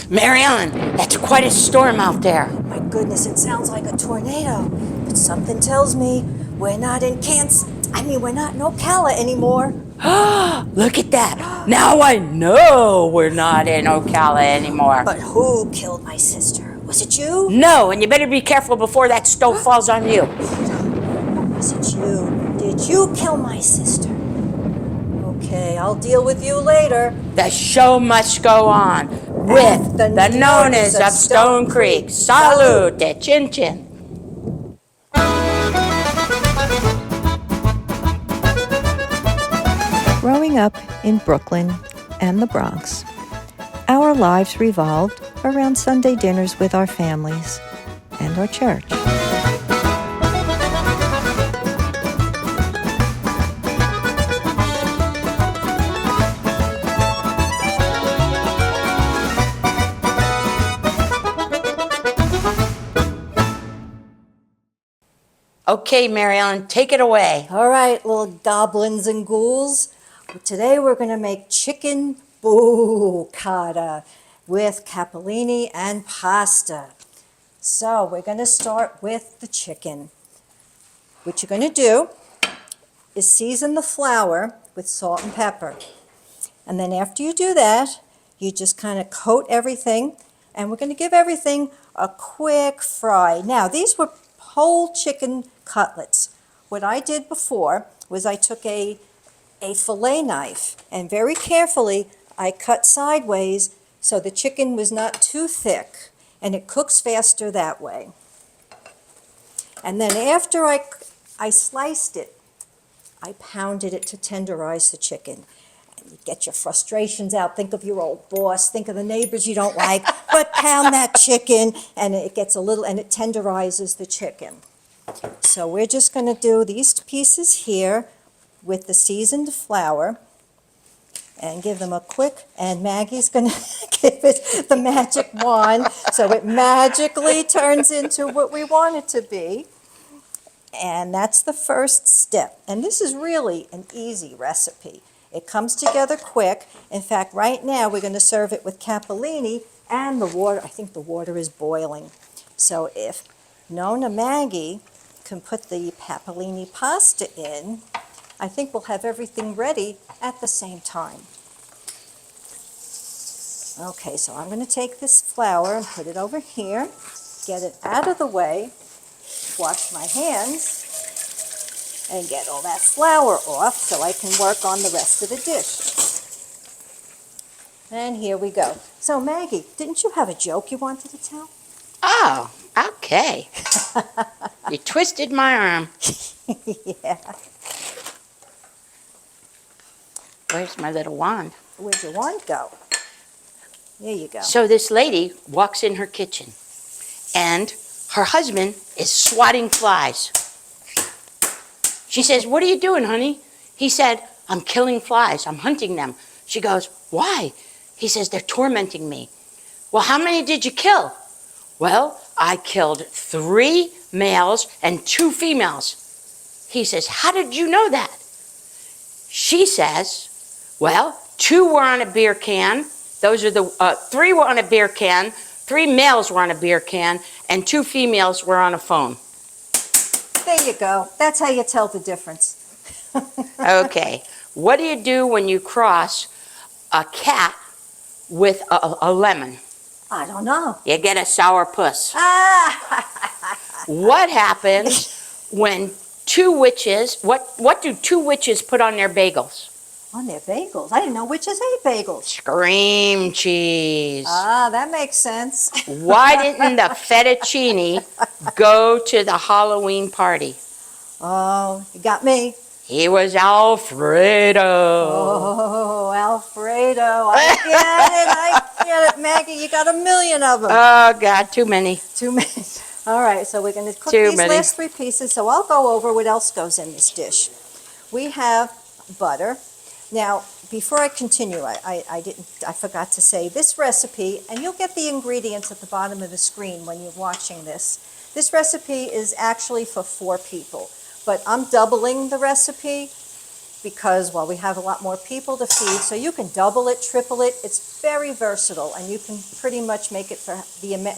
Mary Ellen, that's quite a storm out there. My goodness, it sounds like a tornado. But something tells me we're not in we're not in Ocala anymore. Look at that. Now I know we're not in Ocala anymore. But who killed my sister? Was it you? No, and you better be careful before that stove falls on you. Was it you? Did you kill my sister? Okay, I'll deal with you later. The show must go on with the Nonnas of Stonecreek. Salute, chin chin. Growing up in Brooklyn and the Bronx, our lives revolved around Sunday dinners with our families and our church. Okay, Mary Ellen, take it away. All right, little goblins and ghouls. Today we're going to make chicken bucata with capellini and pasta. So we're going to start with the chicken. What you're going to do is season the flour with salt and pepper. And then after you do that, you just kind of coat everything, and we're going to give everything a quick fry. Now, these were whole chicken cutlets. What I did before was I took a fillet knife, and very carefully I cut sideways so the chicken was not too thick, and it cooks faster that way. And then after I sliced it, I pounded it to tenderize the chicken. And you get your frustrations out. Think of your old boss. Think of the neighbors you don't like. But pound that chicken, and it gets and it tenderizes the chicken. So we're just going to do these pieces here with the seasoned flour and give them a quick, and Maggie's going to give it the magic wand so it magically turns into what we want it to be. And that's the first step. And this is really an easy recipe. It comes together quick. In fact, right now we're going to serve it with capellini and the water. I think the water is boiling. So if Nona Maggie can put the capellini pasta in, I think we'll have everything ready at the same time. Okay, so I'm going to take this flour and put it over here, get it out of the way, wash my hands, and get all that flour off so I can work on the rest of the dish. And here we go. So Maggie, didn't you have a joke you wanted to tell? Oh, okay. You twisted my arm. Yeah. Where's my little wand? Where'd your wand go? There you go. So this lady walks in her kitchen, and her husband is swatting flies. She says, "What are you doing, honey?" He said, "I'm killing flies. I'm hunting them." She goes, "Why?" He says, "They're tormenting me." "Well, how many did you kill?" "Well, I killed 3 males and 2 females." He says, "How did you know that?" She says, "Well, 2 were on a beer can. Those are the 3 were on a beer can. 3 males were on a beer can, and 2 females were on a phone." There you go. That's how you tell the difference. Okay. What do you do when you cross a cat with a lemon? I don't know. You get a sour puss. Ah! What happens when 2 witches, what do 2 witches put on their bagels? On their bagels. I didn't know witches ate bagels. Cream cheese. Ah, that makes sense. Why didn't the fettuccine go to the Halloween party? Oh, you got me. He was Alfredo. Oh, Alfredo. I get it, Maggie. You got a million of them. Oh, God, too many. Too many. All right, so we're going to cook Too these many. last 3 pieces, so I'll go over what else goes in this dish. We have butter. Now, before I continue, I forgot to say this recipe, and you'll get the ingredients at the bottom of the screen when you're watching this. This recipe is actually for 4 people, but I'm doubling the recipe because, well, we have a lot more people to feed, so you can double it, triple it. It's very versatile, and you can pretty much make it for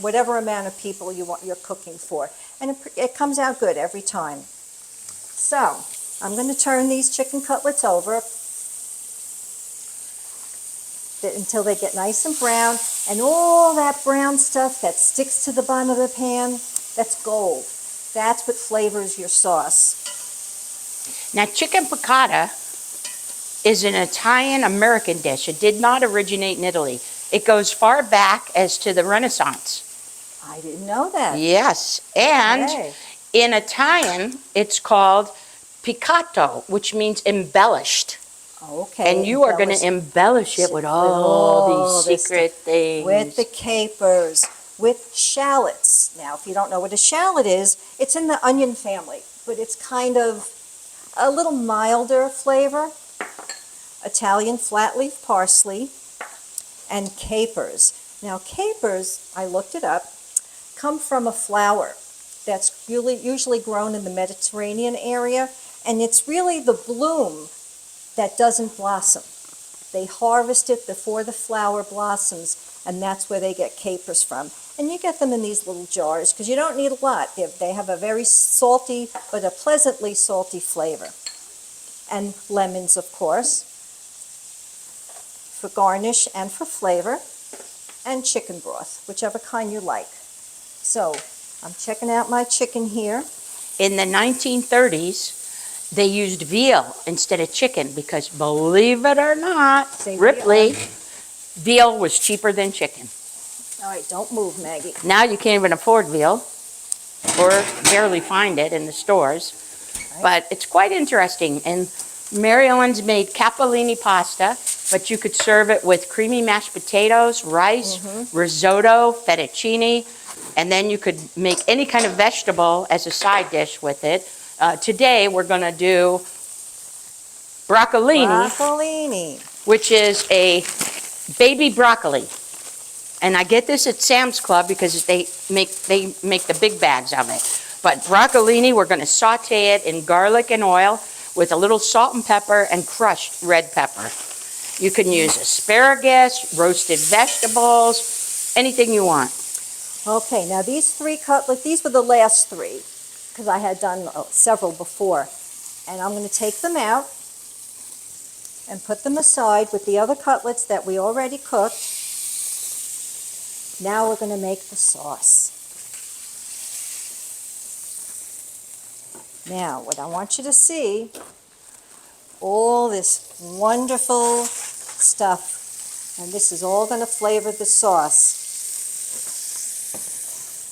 whatever amount of people you're cooking for. And it comes out good every time. So, I'm going to turn these chicken cutlets over until they get nice and brown, and all that brown stuff that sticks to the bottom of the pan, that's gold. That's what flavors your sauce. Now, chicken piccata is an Italian-American dish. It did not originate in Italy. It goes far back as to the Renaissance. I didn't know that. Yes, and Okay. in Italian, it's called piccato, which means embellished. Okay. And you are going to embellish it with all these secret things. With the capers, with shallots. Now, if you don't know what a shallot is, it's in the onion family, but it's kind of a little milder flavor. Italian flat leaf parsley and capers. Now, capers, I looked it up, come from a flower that's usually grown in the Mediterranean area, and it's really the bloom that doesn't blossom. They harvest it before the flower blossoms, and that's where they get capers from. And you get them in these little jars because you don't need a lot. They have a very salty, but a pleasantly salty flavor. And lemons, of course, for garnish and for flavor, and chicken broth, whichever kind you like. So, I'm checking out my chicken here. In the 1930s, they used veal instead of chicken because, believe it or not, Say Ripley, veal was cheaper than chicken. All right, don't move, Maggie. Now you can't even afford veal or barely find it in the stores. But it's quite interesting. And Mary Ellen's made capellini pasta, but you could serve it with creamy mashed potatoes, rice, risotto, fettuccine, and then you could make any kind of vegetable as a side dish with it. Today we're going to do broccolini, which is a baby broccoli. And I get this at Sam's Club because they make the big bags of it. But broccolini, we're going to saute it in garlic and oil with a little salt and pepper and crushed red pepper. You can use asparagus, roasted vegetables, anything you want. Okay, now these 3 cutlets, these were the last 3, because I had done several before. And I'm going to take them out and put them aside with the other cutlets that we already cooked. Now we're going to make the sauce. Now, what I want you to see, all this wonderful stuff, and this is all going to flavor the sauce.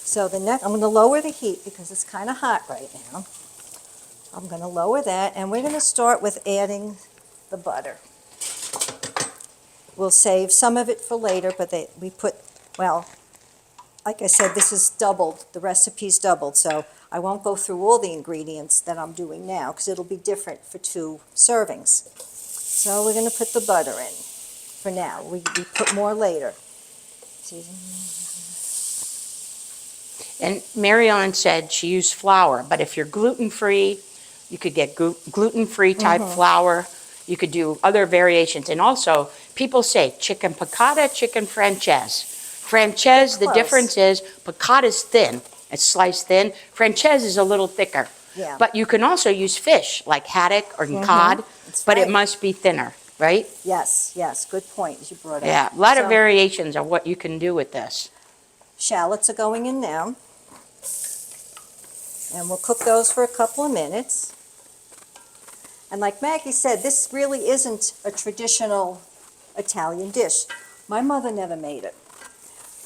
So I'm going to lower the heat because it's kind of hot right now. I'm going to lower that, and we're going to start with adding the butter. We'll save some of it for later, but we put, well, like I said, this is doubled, the recipe's doubled, so I won't go through all the ingredients that I'm doing now because it'll be different for 2 servings. So we're going to put the butter in for now. We put more later. And Mary Ellen said she used flour, but if you're gluten-free, you could get gluten-free type flour. You could do other variations. And also, people say chicken piccata, chicken franchise. Franchise, the difference is piccata is thin. It's sliced thin. Franchise is a little thicker. Yeah. But you can also use fish like haddock or cod, but it must be thinner, right? Yes, good point you brought up. Yeah, a lot of So, variations of what you can do with this. shallots are going in now. And we'll cook those for a couple of minutes. And like Maggie said, this really isn't a traditional Italian dish. My mother never made it.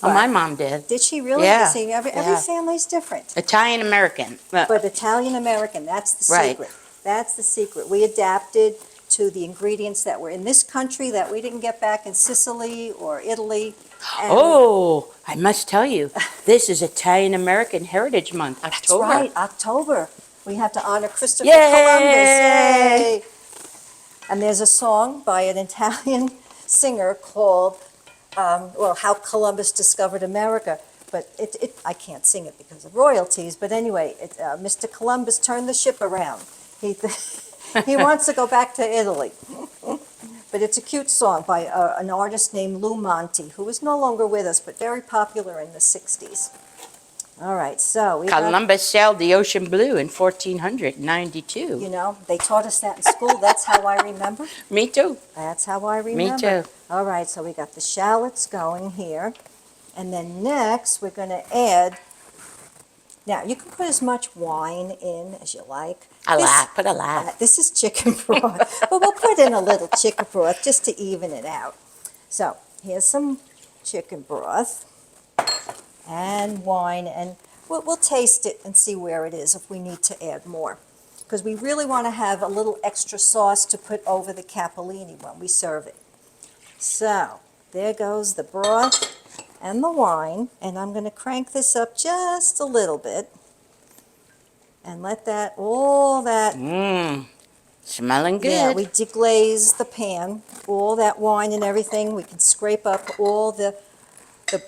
Oh, my mom did. Did she really? Yeah, See, every yeah. family's different. Italian-American. But Italian-American, that's the Right. secret. That's the secret. We adapted to the ingredients that were in this country that we didn't get back in Sicily or Italy. And Oh, I must tell you, this is Italian-American Heritage Month, October. That's right, October. We have to honor Christopher Yay! Columbus. Yay! And there's a song by an Italian singer called, How Columbus Discovered America. But I can't sing it because of royalties. But anyway, Mr. Columbus turned the ship around. He wants to go back to Italy. But it's a cute song by an artist named Lou Monte, who is no longer with us, but very popular in the 60s. All right, so we got, Columbus sailed the ocean blue in 1492. you know, they taught us that in school. That's how I remember. Me too. That's how I Me remember. too. All right, so we got the shallots going here. And then next, we're going to add, now you can put as much wine in as you like. A This- lot. Put a lot. This is chicken broth, but we'll put in a little chicken broth just to even it out. So here's some chicken broth and wine, and we'll taste it and see where it is if we need to add more. Because we really want to have a little extra sauce to put over the capellini when we serve it. So there goes the broth and the wine, and I'm going to crank this up just a little bit and let that, all that, Mmm. Smelling good. yeah, we deglaze the pan, all that wine and everything. We can scrape up all the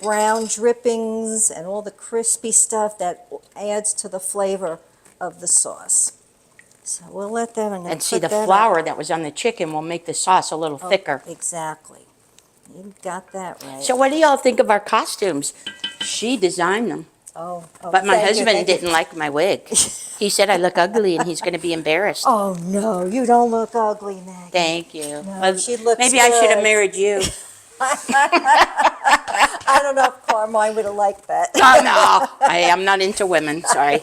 brown drippings and all the crispy stuff that adds to the flavor of the sauce. So we'll let that, I'm going And to see, put the that up. flour that was on the chicken will make the sauce a little Oh, thicker. Exactly. You got that right. So what do y'all think of our costumes? She designed them. Oh, But my thank you, husband thank you. didn't like my wig. He said I look ugly and he's going to be embarrassed. Oh, no, you don't look ugly, Maggie. Thank you. No, Well, she looks maybe I should have good. married you. I don't know if Carmine would have liked that. Oh, no. I am not into women. Sorry.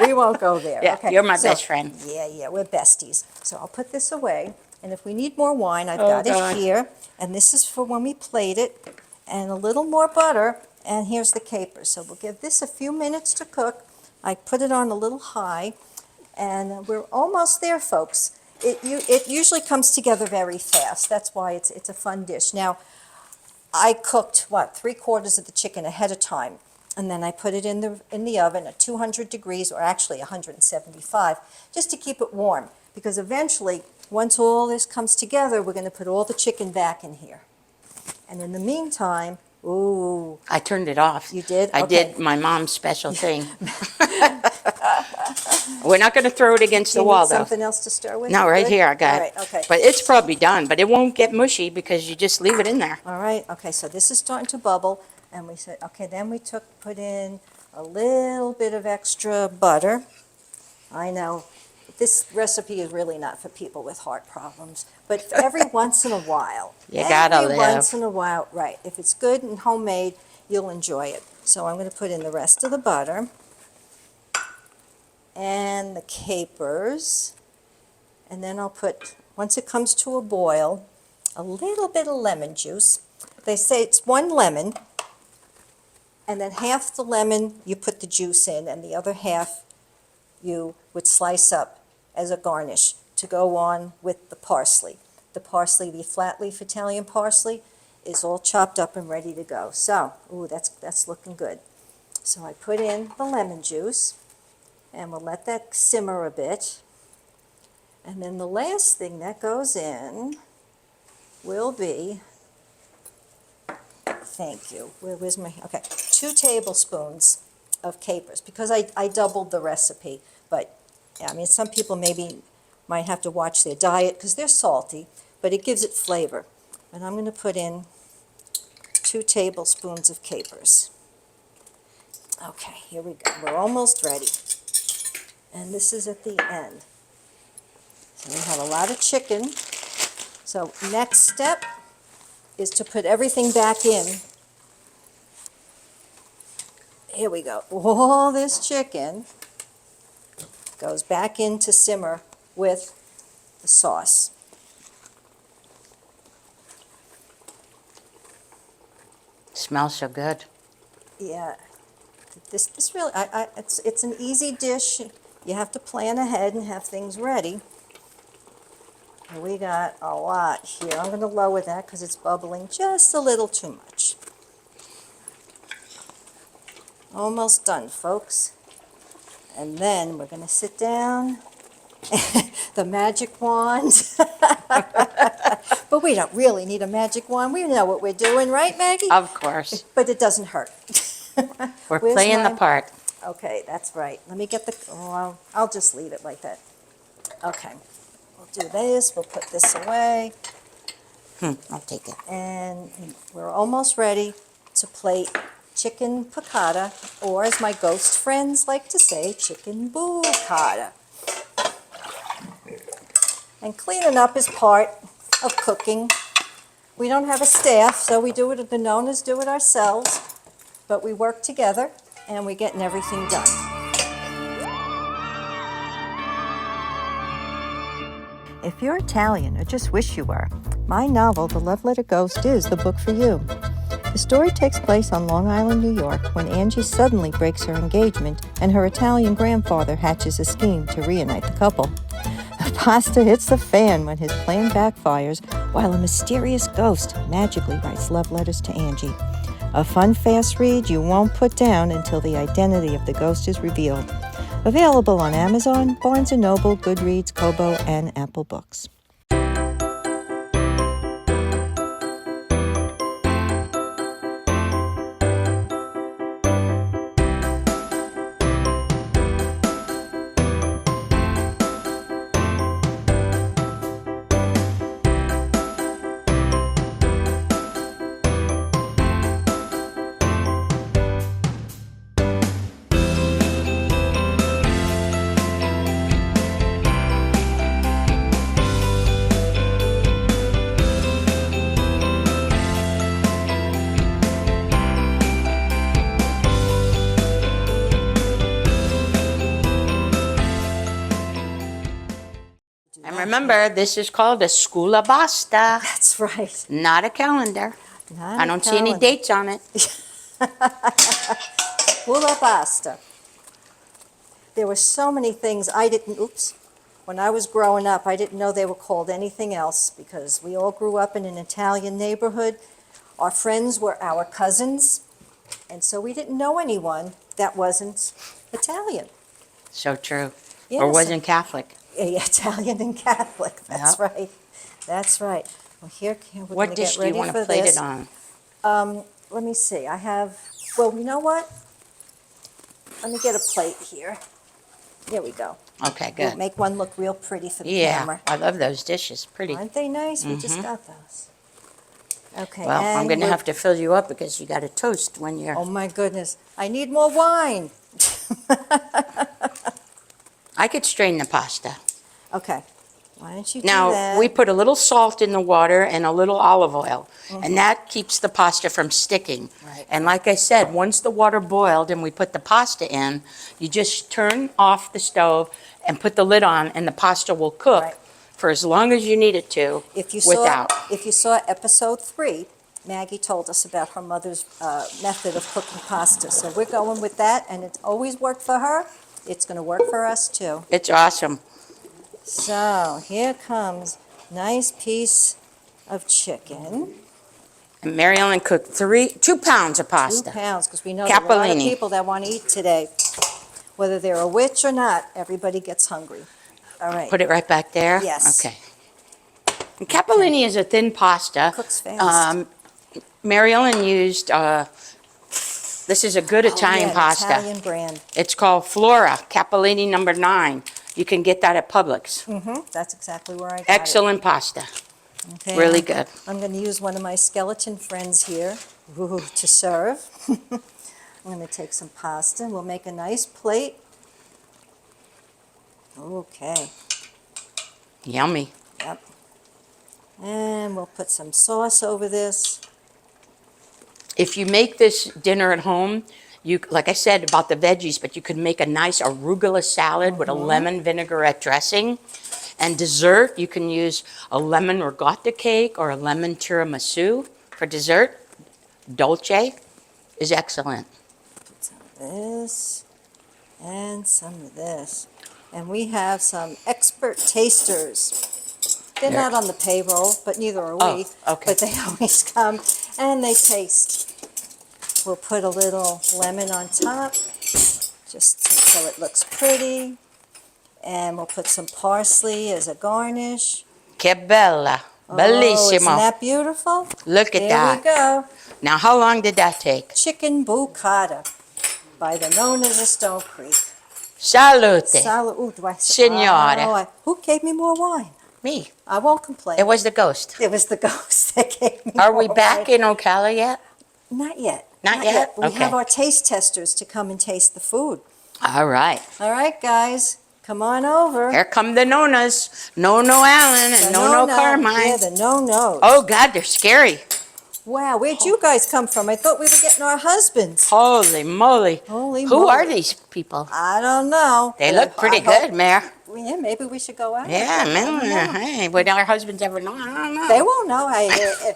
We won't go there. Yeah, Okay. you're my So- best friend. Yeah, we're besties. So I'll put this away, and if we need more wine, I've Oh, got God. it here, and this is for when we plate it, and a little more butter, and here's the capers. So we'll give this a few minutes to cook. I put it on a little high, and we're almost there, folks. It usually comes together very fast. That's why it's a fun dish. Now, I cooked, 3/4 of the chicken ahead of time, and then I put it in the oven at 200 degrees, or actually 175, just to keep it warm. Because eventually, once all this comes together, we're going to put all the chicken back in here. And in the meantime, ooh, I turned it off. You did? I Okay. did my mom's special thing. We're not going to throw it against do the you wall, need though. something else to stir with? No, right Good? here I got All it. right, okay. But it's probably done, but it won't get mushy because you just leave it in there. All right, okay, so this is starting to bubble, and we said, okay, then we put in a little bit of extra butter. I know, this recipe is really not for people with heart problems, but every once in a while. You gotta Every live. once in a while, right. If it's good and homemade, you'll enjoy it. So I'm going to put in the rest of the butter and the capers, and then I'll put, once it comes to a boil, a little bit of lemon juice. They say it's 1 lemon, and then half the lemon you put the juice in, and the other half you would slice up as a garnish to go on with the parsley. The parsley, the flat leaf Italian parsley, is all chopped up and ready to go. So, ooh, that's looking good. So I put in the lemon juice, and we'll let that simmer a bit. And then the last thing that goes in will be, thank you, where's my, okay, 2 tablespoons of capers, because I doubled the recipe, but, yeah, I mean, some people maybe might have to watch their diet, because they're salty, but it gives it flavor. And I'm going to put in 2 tablespoons of capers. Okay, here we go, we're almost ready. And this is at the end. So we have a lot of chicken. So next step is to put everything back in. Here we go. All this chicken goes back in to simmer with the sauce. Smells so good. Yeah, this really, it's an easy dish. You have to plan ahead and have things ready. And we got a lot here. I'm going to lower that because it's bubbling just a little too much. Almost done, folks. And then we're going to sit down. The magic wand. But we don't really need a magic wand. We know what we're doing, right, Maggie? Of course. But it doesn't hurt. We're Where's playing the mine? part. Okay, that's right. Let me get the, oh, I'll just leave it like that. Okay, we'll do this, we'll put this away, I'll take it. and we're almost ready to plate chicken piccata, or as my ghost friends like to say, chicken buccata. And cleaning up is part of cooking. We don't have a staff, so we do it, the Nonnas do it ourselves, but we work together and we're getting everything done. If you're Italian or just wish you were, my novel, The Love Letter Ghost, is the book for you. The story takes place on Long Island, New York, when Angie suddenly breaks her engagement and her Italian grandfather hatches a scheme to reunite the couple. The pasta hits the fan when his plan backfires, while a mysterious ghost magically writes love letters to Angie. A fun, fast read you won't put down until the identity of the ghost is revealed. Available on Amazon, Barnes & Noble, Goodreads, Kobo, and Apple Books. And remember, this is called a scuola basta, That's right. not a calendar. Not I a don't see any calendar. dates on it. Bulla pasta. There were so many things I didn't, when I was growing up, I didn't know they were called anything else because we all grew up in an Italian neighborhood. Our friends were our cousins, and so we didn't know anyone that wasn't Italian. So true. Yes. Or wasn't Catholic. Italian and Catholic, that's Yep. right. That's right. Well, here we're going What to dish get do you ready want for to plate this. it on? Let me see, I have, well, you know what? Let me get a plate here. There we go. Okay, We'll good. make one look real pretty for the Yeah, camera. I love those dishes. Pretty. Aren't they nice? We just got those. Okay, Well, I'm and going to we're- have to fill you up because you got to toast when you're... Oh, my goodness. I need more wine. I could strain the pasta. Okay, why don't you do Now, that? we put a little salt in the water and a little olive oil, and that keeps the pasta from sticking. Right. And like I said, once the water boiled and we put the pasta in, you just turn off the stove and put the lid on, and the pasta will cook Right. for as long as you need it to If you without. saw episode 3, Maggie told us about her mother's method of cooking pasta. So we're going with that, and it's always worked for her. It's going to work for us, too. It's awesome. So here comes nice piece of chicken. And Mary Ellen cooked 2 pounds of 2 pasta. pounds, because we know there are a lot of Capellini. people that want to eat today. Whether they're a witch or not, everybody gets hungry. All right, Put it right back there? Yes. Okay. And capellini is a thin pasta. cooks fast. Mary Ellen used, this is a good Italian Oh, yeah, an pasta. Italian brand. It's called Flora, Capellini number 9. You can get that at Publix. That's exactly where I got it. Excellent pasta, Okay, really good. I'm going to use one of my skeleton friends here to serve. I'm going to take some pasta, and we'll make a nice plate. Okay, Yummy. yep. And we'll put some sauce over this. If you make this dinner at home, you, like I said about the veggies, but you could make a nice arugula salad with a lemon vinaigrette dressing. And dessert, you can use a lemon ricotta cake or a lemon tiramisu for dessert. Dolce is excellent. Put some of this and some of this. And we have some expert tasters. They're There. not on the payroll, but neither are Oh, we. okay. But they always come and they taste. We'll put a little lemon on top, just so it looks pretty. And we'll put some parsley as a garnish. Que bella. Oh, Bellissimo. isn't that beautiful? Look at There that. we go. Now, how long did that take? Chicken buccata by the Nonnas of Stonecreek. Salute. Salud. Do I Signora. who gave me more wine? Me. I won't complain. It was the ghost. It was the ghost that gave me Are more we back wine. in Ocala yet? Not yet. Not yet? We have Okay. our taste testers to come and taste the food. All right. All right, guys, come on over. Here come the Nonnas. No Allen and The no no-no. Carmine. Yeah, the no-nos. Oh, God, they're scary. Wow, where'd you guys come from? I thought we were getting our husbands. Holy moly. Holy Who moly. are these people? I don't know. They but look pretty I hope- good, Mayor. Yeah, maybe we should go out. Yeah, I don't know. man. Hey, would our husbands ever know? I don't know. They won't know. Hey,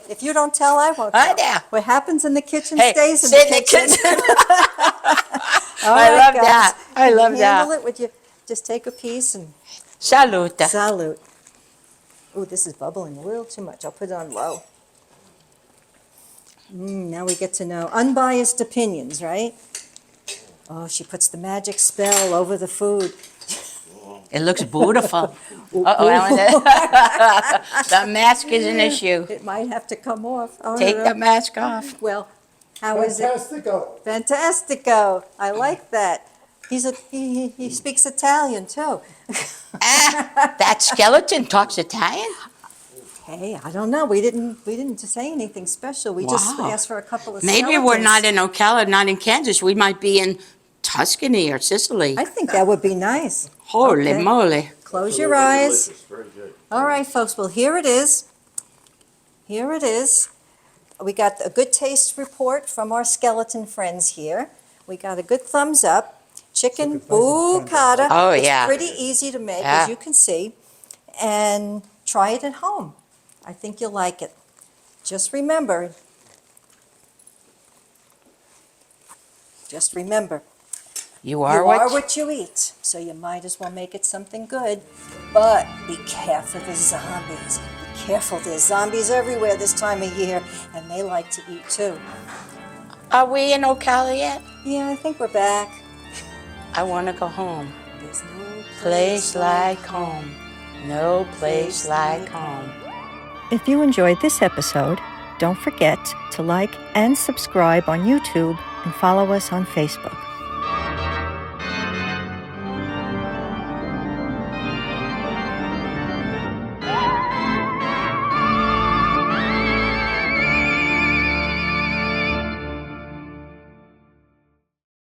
if you don't tell, I won't I tell. know. What happens in the kitchen Hey, stays in sit the kitchen. All I right, love guys. that. I Can you love handle that. it? Would you just take a piece and Salute. salute? Ooh, this is bubbling a little too much. I'll put it on low. Now we get to know unbiased opinions, right? Oh, she puts the magic spell over the food. It looks beautiful. Uh-oh, Alan. The mask is an issue. It might have to come off. Oh, Take no. the mask off. Well, how is it? Fantastico. Fantastico. I like that. He speaks Italian too. That skeleton talks Italian? Hey, I don't know. We didn't say anything special. We just Wow. asked for a couple of Maybe we're skeletons. not in Ocala, not in Kansas. We might be in Tuscany or Sicily. I think that would be nice. Holy Okay. moly. Close your eyes. Delicious, very good. All right, folks. Well, here it is. Here it is. We got a good taste report from our skeleton friends here. We got a good thumbs up. Chicken bucata. Oh, yeah. It's pretty easy to make, Yeah. as you can see. And try it at home. I think you'll like it. Just remember, You are you what? are what you eat, so you might as well make it something good. But be careful of the zombies. Be careful, there's zombies everywhere this time of year, and they like to eat too. Are we in Ocala yet? Yeah, I think we're back. I want to go home. There's no Place like home. No place like home. If you enjoyed this episode, don't forget to like and subscribe on YouTube and follow us on Facebook.